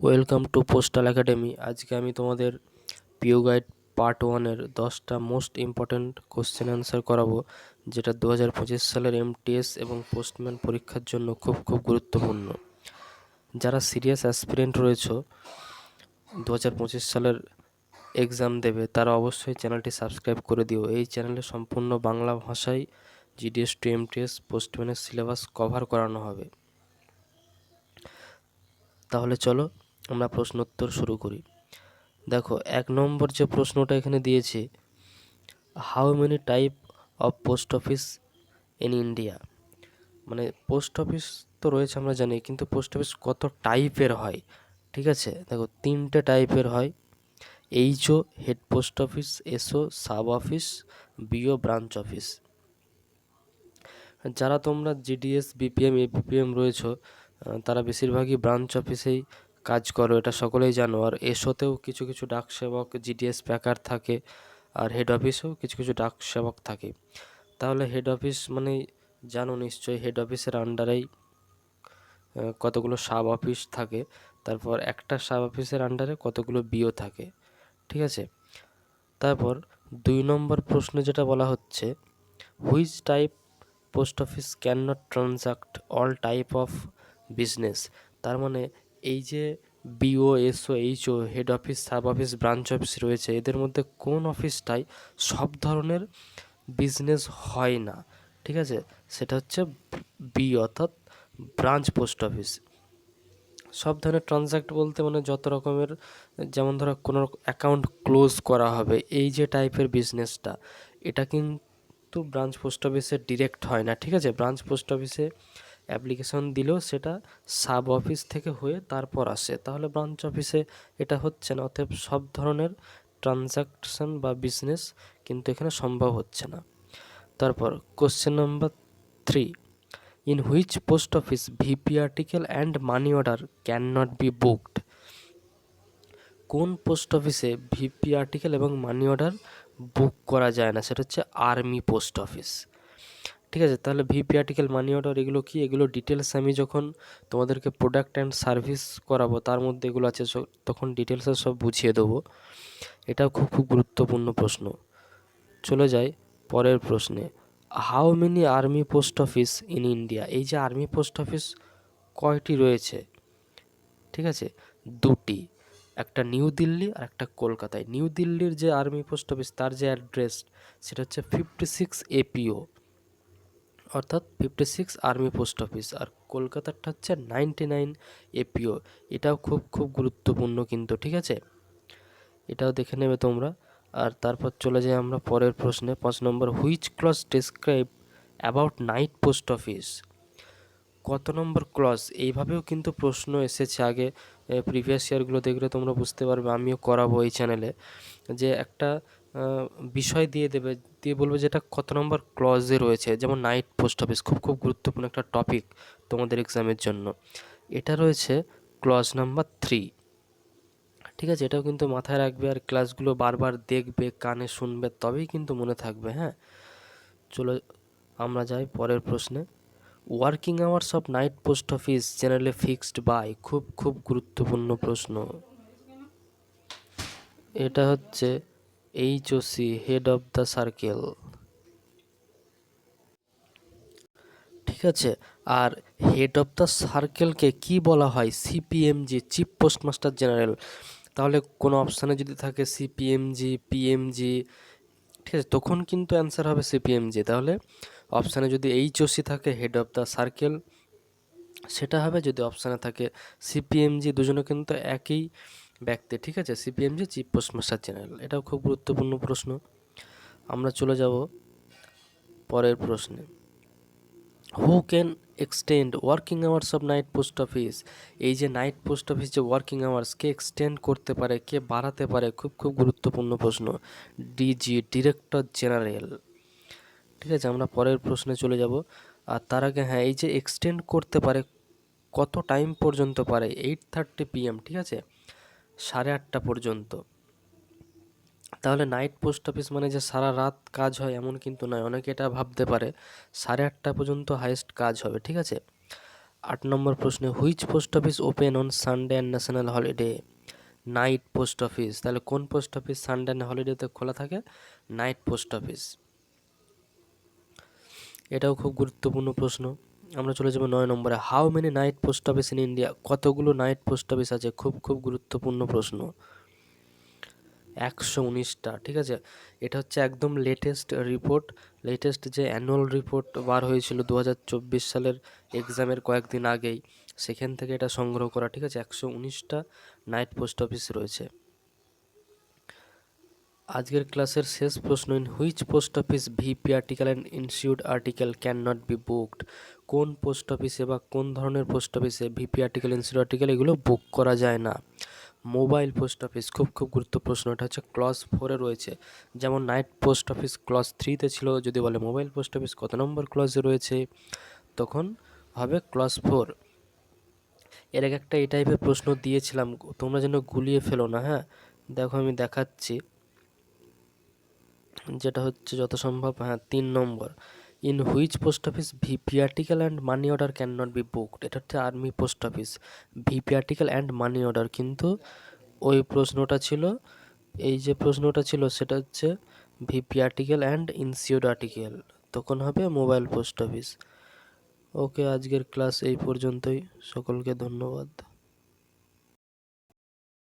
Welcome to postal academy. আজকে আমি তোমাদের পিও গাইড পার্ট 1-এর 10টা মোস্ট ইম্পর্ট্যান্ট কোশ্চেন অ্যান্সার করাবো, যেটা 2025 সালের এমটিএস এবং পোস্টম্যান পরীক্ষার জন্য খুব খুব গুরুত্বপূর্ণ। যারা সিরিয়াস অ্যাসপিরেন্ট রয়েছে 2025 সালের এক্সাম দেবে, তারা অবশ্যই চ্যানেলটি সাবস্ক্রাইব করে দিও। এই চ্যানেলে সম্পূর্ণ বাংলা ভাষায় জিডিএস টু এমটিএস পোস্টম্যানের সিলেবাস কভার করানো হবে। তাহলে চলো আমরা প্রশ্নোত্তর শুরু করি। দেখো, 1 নম্বর যে প্রশ্নটা এখানে দিয়েছে, how many type of post office in India. মানে পোস্ট অফিস তো রয়েছে আমরা জানি, কিন্তু পোস্ট অফিস কত টাইপের হয়। ঠিক আছে, দেখো 3টে টাইপের হয়। HO head post office, SO sub office, BO branch office. যারা তোমরা জিডিএস বিপিএম এবিপিএম রয়েছো, তারা বেশিরভাগই ব্রাঞ্চ অফিসেই কাজ করো, এটা সকলেই জানো। আর এসওতেও কিছু কিছু ডাক সেবক জিডিএস প্যাকার থাকে, আর হেড অফিসেও কিছু কিছু ডাক সেবক থাকে। তাহলে হেড অফিস মানে জানো নিশ্চয়ই, হেড অফিসের আন্ডারেই কতগুলো সাব অফিস থাকে, তারপর একটা সাব অফিসের আন্ডারে কতগুলো বিও থাকে। ঠিক আছে, তারপর 2 নম্বর প্রশ্নে যেটা বলা হচ্ছে, which type post office can not transact all type of business. তার মানে এই যে BO SO HO head office sub office branch office রয়েছে, এদের মধ্যে কোন অফিসটাই সব ধরনের বিজনেস হয় না। ঠিক আছে, সেটা হচ্ছে বি, অর্থাৎ ব্রাঞ্চ পোস্ট অফিস। সব ধরনের ট্রানজ্যাক্ট বলতে মানে যত রকমের, যেমন ধরো কোনো অ্যাকাউন্ট ক্লোজ করা হবে, এই যে টাইপের বিজনেসটা, এটা কিন্তু ব্রাঞ্চ পোস্ট অফিসে ডিরেক্ট হয় না। ঠিক আছে, ব্রাঞ্চ পোস্ট অফিসে অ্যাপ্লিকেশন দিলেও সেটা সাব অফিস থেকে হয়ে তারপর আসে, তাহলে ব্রাঞ্চ অফিসে এটা হচ্ছে না। অতএব সব ধরনের ট্রানজ্যাকশন বা বিজনেস কিন্তু এখানে সম্ভব হচ্ছে না। তারপর question number 3, in which post office VP article and money order cannot be booked। কোন পোস্ট অফিসে ভিপি আর্টিকেল এবং মানি অর্ডার বুক করা যায় না, সেটা হচ্ছে আর্মি পোস্ট অফিস। ঠিক আছে, তাহলে ভিপি আর্টিকেল মানি অর্ডার এগুলো কি, এগুলো ডিটেলস আমি যখন তোমাদেরকে প্রোডাক্ট অ্যান্ড সার্ভিস করাবো তার মধ্যে এগুলো আছে, তখন ডিটেলসে সব বুঝিয়ে দেবো। এটাও খুব খুব গুরুত্বপূর্ণ প্রশ্ন। চলে যাই পরের প্রশ্নে, how many army post office in India. এই যে আর্মি পোস্ট অফিস কয়টি রয়েছে? ঠিক আছে, 2টি, একটা নিউ দিল্লি আর একটা কলকাতায়। নিউ দিল্লির যে আর্মি পোস্ট অফিস, তার যে অ্যাড্রেস, সেটা হচ্ছে 56 এপিও, অর্থাৎ 56 আর্মি পোস্ট অফিস। আর কলকাতারটা হচ্ছে 99 এপিও। এটাও খুব খুব গুরুত্বপূর্ণ কিন্তু। ঠিক আছে, এটাও দেখে নেবে তোমরা। আর তারপর চলে যাই আমরা পরের প্রশ্নে, 5 নম্বর, which clause describe about night post office. কত নম্বর ক্লজ, এইভাবেও কিন্তু প্রশ্ন এসেছে আগে। প্রিভিয়াস ইয়ারগুলো দেখলে তোমরা বুঝতে পারবে, আমিও করাবো এই চ্যানেলে, যে একটা বিষয় দিয়ে দেবে, দিয়ে বলবে যেটা কত নম্বর ক্লজে রয়েছে। যেমন নাইট পোস্ট অফিস খুব খুব গুরুত্বপূর্ণ একটা টপিক তোমাদের এক্সামের জন্য, এটা রয়েছে ক্লজ নাম্বার 3। ঠিক আছে, এটাও কিন্তু মাথায় রাখবে, আর ক্লাসগুলো বারবার দেখবে, কানে শুনবে, তবেই কিন্তু মনে থাকবে। হ্যাঁ, চলো আমরা যাই পরের প্রশ্নে, working hours of night post office generally fixed by. খুব খুব গুরুত্বপূর্ণ প্রশ্ন। এটা হচ্ছে HOC, head of the circle. ঠিক আছে, আর হেড অফ দ্য সার্কেলকে কি বলা হয়? CPMG, chief postmaster general. তাহলে কোনো অপশানে যদি থাকে সিপিএমজি, পিএমজি, ঠিক আছে, তখন কিন্তু অ্যান্সার হবে সিপিএমজি। তাহলে অপশানে যদি এইচওসি থাকে, হেড অফ দ্য সার্কেল, সেটা হবে। যদি অপশানে থাকে সিপিএমজি, দুজনে কিন্তু একই ব্যক্তি। ঠিক আছে, সিপিএমজি চিফ পোস্টমাস্টার জেনারেল। এটাও খুব গুরুত্বপূর্ণ প্রশ্ন। আমরা চলে যাব পরের প্রশ্নে, who can extend working hours of night post office. এই যে নাইট পোস্ট অফিস যে ওয়ার্কিং আওয়ার্স কে এক্সটেন্ড করতে পারে, কে বাড়াতে পারে, খুব খুব গুরুত্বপূর্ণ প্রশ্ন। DG, director general. ঠিক আছে, আমরা পরের প্রশ্নে চলে যাব। আর তার আগে হ্যাঁ, এই যে এক্সটেন্ড করতে পারে, কত টাইম পর্যন্ত পারে? 8:30 PM। ঠিক আছে, 8:30 পর্যন্ত। তাহলে নাইট পোস্ট অফিস মানে যে সারা রাত কাজ হয় এমন কিন্তু নয়, অনেকে এটা ভাবতে পারে। 8:30 পর্যন্ত হাইয়েস্ট কাজ হবে। ঠিক আছে, 8 নম্বর প্রশ্নে which post office open on Sunday and national holiday? Night post office. তাহলে কোন পোস্ট অফিস সানডে অ্যান্ড হলিডেতে খোলা থাকে? Night post office. এটাও খুব গুরুত্বপূর্ণ প্রশ্ন। আমরা চলে যাবো 9 নম্বরে, how many night post office in India? কতগুলো নাইট পোস্ট অফিস আছে? খুব খুব গুরুত্বপূর্ণ প্রশ্ন। 119টা। ঠিক আছে, এটা হচ্ছে একদম লেটেস্ট রিপোর্ট, লেটেস্ট যে অ্যানুয়াল রিপোর্ট বার হয়েছিল 2024 সালের এক্সামের কয়েকদিন আগেই, সেখান থেকে এটা সংগ্রহ করা। ঠিক আছে, 119টা নাইট পোস্ট অফিস রয়েছে। আজকের ক্লাসের শেষ প্রশ্ন, in which post office VP article and insured article can not be booked? কোন পোস্ট অফিসে বা কোন ধরনের পোস্ট অফিসে ভিপি আর্টিকেল ইনসিউড আর্টিকেল এগুলো বুক করা যায় না? Mobile post office. খুব খুব গুরুত্বপূর্ণ প্রশ্ন, এটা হচ্ছে ক্লজ 4-এ রয়েছে। যেমন নাইট পোস্ট অফিস ক্লজ 3-তে ছিল, যদি বলে মোবাইল পোস্ট অফিস কত নম্বর ক্লজে রয়েছে, তখন হবে ক্লজ 4। এর আগে একটা এই টাইপের প্রশ্ন দিয়েছিলাম, তোমরা যেন গুলিয়ে ফেলো না। হ্যাঁ, দেখো আমি দেখাচ্ছি, যেটা হচ্ছে যত সম্ভব, হ্যাঁ 3 নম্বর, in which post office VP article and money order can not be booked? এটা হচ্ছে army post office, VP article and money order. কিন্তু ওই প্রশ্নটা ছিল, এই যে প্রশ্নটা ছিল সেটা হচ্ছে VP article and insured article, তখন হবে মোবাইল পোস্ট অফিস। ওকে, আজকের ক্লাস এই পর্যন্তই। সকলকে ধন্যবাদ।